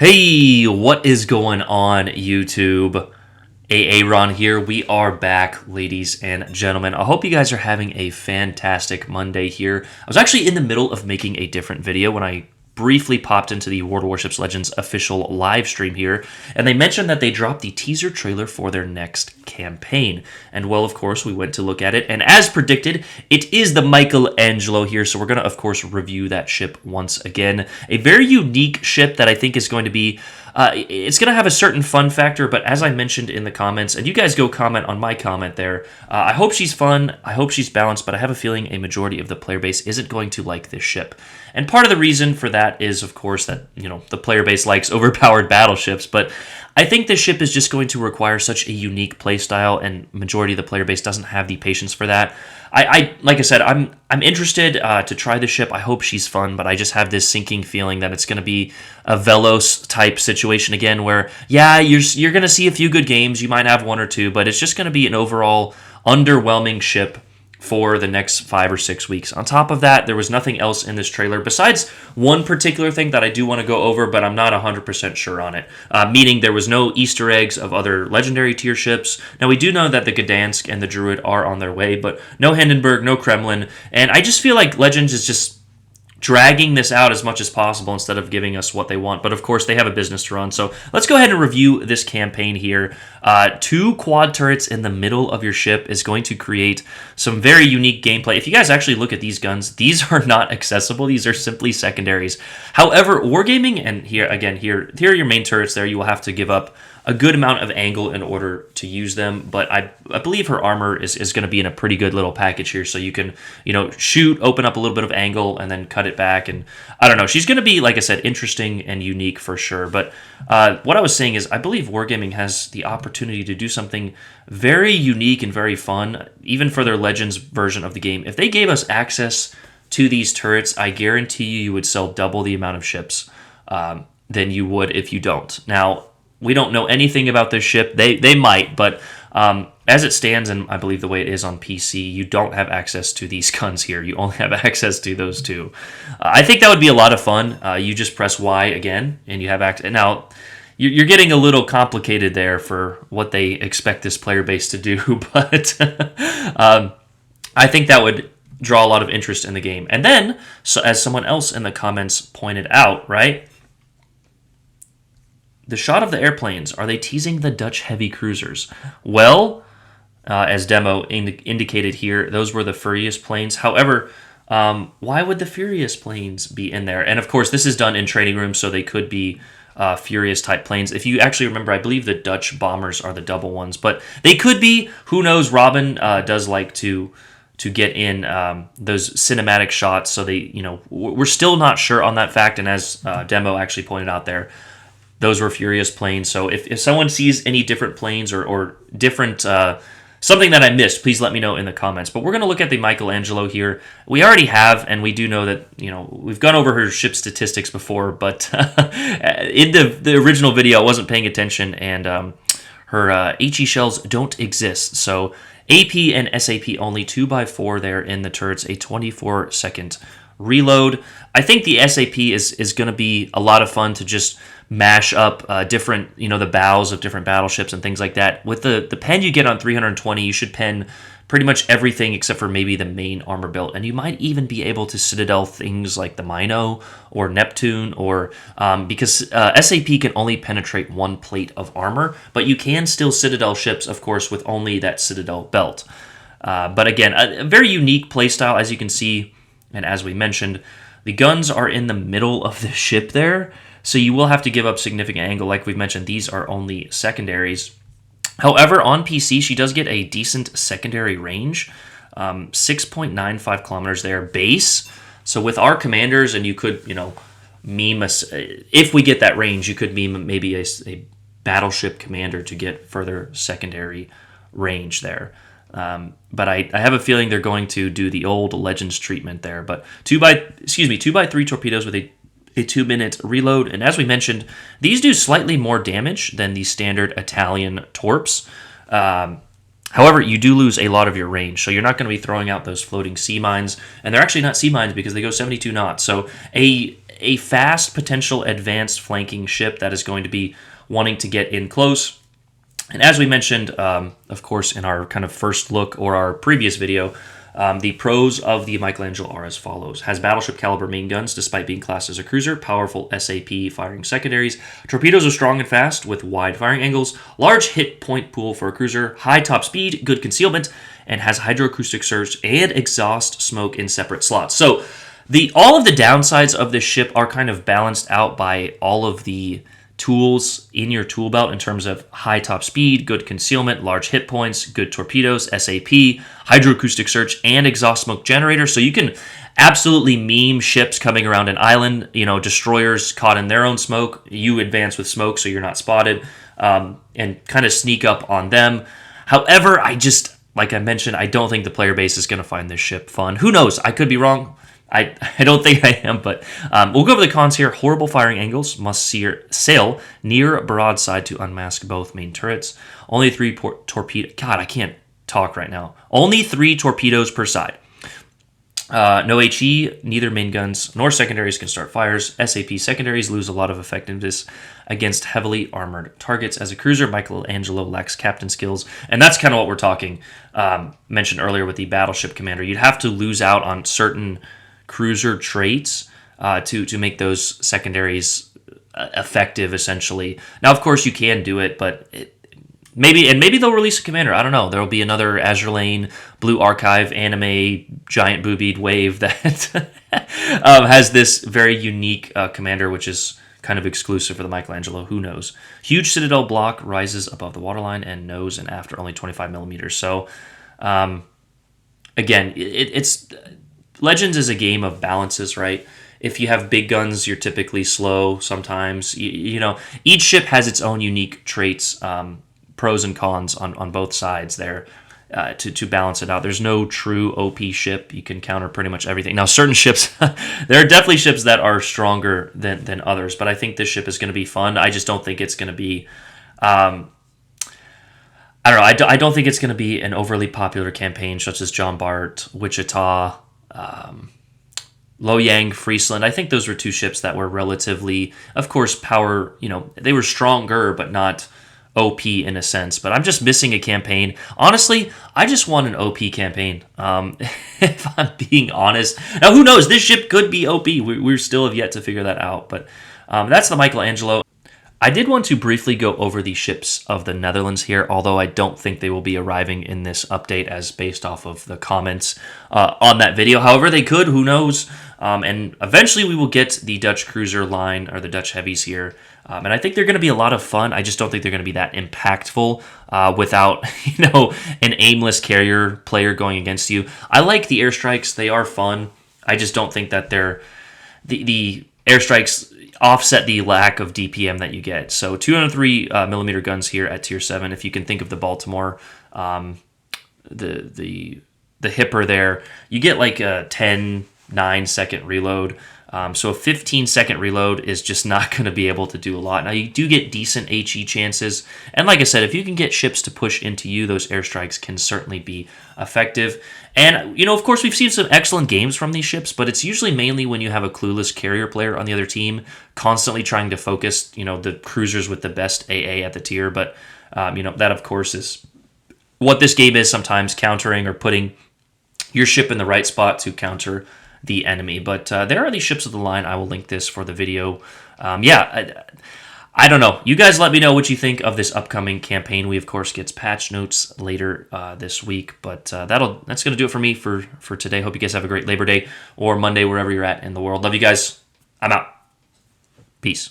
Hey, what is going on, YouTube? Aaron here. We are back, ladies and gentlemen. I hope you guys are having a fantastic Monday here. I was actually in the middle of making a different video when I briefly popped into the World of Warships Legends official live stream here, and they mentioned that they dropped the teaser trailer for their next campaign. And well, of course, we went to look at it, and as predicted, it is the Michelangelo here, so we're going to, of course, review that ship once again. A very unique ship that I think is going to be it's going to have a certain fun factor, but as I mentioned in the comments, and you guys go comment on my comment there, I hope she's fun, I hope she's balanced, but I have a feeling a majority of the player base isn't going to like this ship. And part of the reason for that is, of course, that, the player base likes overpowered battleships, but I think this ship is just going to require such a unique playstyle, and majority of the player base doesn't have the patience for that. I like I said, I'm interested to try the ship. I hope she's fun, but I just have this sinking feeling that it's going to be a Velos type situation again, where you're going to see a few good games, you might have one or two, but it's just going to be an overall underwhelming ship for the next 5 or 6 weeks. On top of that, there was nothing else in this trailer besides one particular thing that I do want to go over, but I'm not 100% sure on it. Meaning there was no Easter eggs of other legendary tier ships. Now, we do know that the Gdansk and the Druid are on their way, but no Hindenburg, no Kremlin, and I just feel like Legends is just dragging this out as much as possible instead of giving us what they want. But of course, they have a business to run. So let's go ahead and review this campaign here. 2 quad turrets in the middle of your ship is going to create some very unique gameplay. If you guys actually look at these guns, these are not accessible. These are simply secondaries. However, Wargaming, and here are your main turrets there. You will have to give up a good amount of angle in order to use them, but I believe her armor is going to be in a pretty good little package here, so you can, shoot, open up a little bit of angle, and then cut it back, and I don't know. She's going to be, like I said, interesting and unique for sure, but what I was saying is I believe Wargaming has the opportunity to do something very unique and very fun, even for their Legends version of the game. If they gave us access to these turrets, I guarantee you would sell double the amount of ships than you would if you don't. Now, we don't know anything about this ship. They might, but as it stands, and I believe the way it is on PC, you don't have access to these guns here. You only have access to those 2. I think that would be a lot of fun. You just press Y again, and you have access. Now, you're getting a little complicated there for what they expect this player base to do, but I think that would draw a lot of interest in the game. And then, so as someone else in the comments pointed out, right? The shot of the airplanes, are they teasing the Dutch heavy cruisers? Well, as Demo indicated here, those were the Furious planes. However, why would the Furious planes be in there? And of course, this is done in training rooms, so they could be Furious type planes. If you actually remember, I believe the Dutch bombers are the double ones, but they could be. Who knows? Robin does like to get in those cinematic shots, so they, we're still not sure on that fact. And as Demo actually pointed out there, those were Furious planes. So if someone sees any different planes or different something that I missed, please let me know in the comments. But we're going to look at the Michelangelo here. We already have, and we do know that, we've gone over her ship statistics before, but in the original video, I wasn't paying attention, and her HE shells don't exist. So AP and SAP only 2x4 there in the turrets, a 24-second reload. I think the SAP is going to be a lot of fun to just mash up different, the bows of different battleships and things like that. With the pen you get on 320, you should pen pretty much everything except for maybe the main armor build. And you might even be able to Citadel things like the Mino or Neptune, or because SAP can only penetrate 1 plate of armor, but you can still Citadel ships, of course, with only that Citadel belt. But again, a very unique playstyle, as you can see. And as we mentioned, the guns are in the middle of the ship there, so you will have to give up significant angle. Like we've mentioned, these are only secondaries. However, on PC, she does get a decent secondary range, 6.95 kilometers there base. So with our commanders, and you could, meme us, if we get that range, you could meme maybe a battleship commander to get further secondary range there. But I have a feeling they're going to do the old Legends treatment there. But 2x3 torpedoes with a 2-minute reload. And as we mentioned, these do slightly more damage than the standard Italian torps. However, you do lose a lot of your range, so you're not going to be throwing out those floating sea mines. And they're actually not sea mines because they go 72 knots. So a fast, potential advanced flanking ship that is going to be wanting to get in close. And as we mentioned, of course, in our kind of first look or our previous video, the pros of the Michelangelo are as follows. Has battleship caliber main guns despite being classed as a cruiser, powerful SAP firing secondaries, torpedoes are strong and fast with wide firing angles, large hit point pool for a cruiser, high top speed, good concealment, and has hydroacoustic surge and exhaust smoke in separate slots. So all of the downsides of this ship are kind of balanced out by all of the tools in your tool belt in terms of high top speed, good concealment, large hit points, good torpedoes, SAP, hydroacoustic search, and exhaust smoke generator. So you can absolutely meme ships coming around an island, destroyers caught in their own smoke. You advance with smoke so you're not spotted, and kind of sneak up on them. However, like I mentioned, I don't think the player base is going to find this ship fun. Who knows? I could be wrong. I don't think I am, but we'll go over the cons here. Horrible firing angles. Must sail near broadside to unmask both main turrets. Only 3 torpedo. God, I can't talk right now. Only 3 torpedoes per side. No HE. Neither main guns nor secondaries can start fires. SAP secondaries lose a lot of effectiveness against heavily armored targets. As a cruiser, Michelangelo lacks captain skills, and that's kind of what we're talking. Mentioned earlier with the battleship commander, you'd have to lose out on certain cruiser traits to make those secondaries effective, essentially. Now, of course, you can do it, but maybe they'll release a commander. I don't know. There will be another Azure Lane, Blue Archive, anime, giant boobied wave that has this very unique commander, which is kind of exclusive for the Michelangelo. Who knows? Huge Citadel block rises above the waterline and nose and aft are only 25 millimeters. So, again, it's Legends is a game of balances, right? If you have big guns, you're typically slow sometimes. Each ship has its own unique traits, pros and cons on both sides there to balance it out. There's no true OP ship. You can counter pretty much everything. Now, certain ships, there are definitely ships that are stronger than others, but I think this ship is going to be fun. I just don't think it's going to be... I don't know. I don't think it's going to be an overly popular campaign such as John Bart, Wichita, Loyang, Friesland. I think those were 2 ships that were relatively, of course, power, they were stronger, but not OP in a sense. But I'm just missing a campaign. Honestly, I just want an OP campaign, if I'm being honest. Now, who knows? This ship could be OP. We still have yet to figure that out. But that's the Michelangelo. I did want to briefly go over the ships of the Netherlands here, although I don't think they will be arriving in this update as based off of the comments on that video. However, they could, who knows? And eventually we will get the Dutch cruiser line, or the Dutch heavies here. And I think they're going to be a lot of fun. I just don't think they're going to be that impactful without, an aimless carrier player going against you. I like the airstrikes. They are fun. I just don't think that they're... The airstrikes offset the lack of DPM that you get. So 203 millimeter guns here at tier 7. If you can think of the Baltimore, the Hipper there, you get like a 9-second reload. So a 15-second reload is just not going to be able to do a lot. Now, you do get decent HE chances. And like I said, if you can get ships to push into you, those airstrikes can certainly be effective. And, of course, we've seen some excellent games from these ships, but it's usually mainly when you have a clueless carrier player on the other team constantly trying to focus, the cruisers with the best AA at the tier. But, that, of course, is what this game is sometimes, countering or putting your ship in the right spot to counter the enemy. But there are these ships of the line. I will link this for the video. I don't know. You guys let me know what you think of this upcoming campaign. We, of course, gets patch notes later this week. But that's going to do it for me for today. Hope you guys have a great Labor Day or Monday, wherever you're at in the world. Love you guys. I'm out. Peace.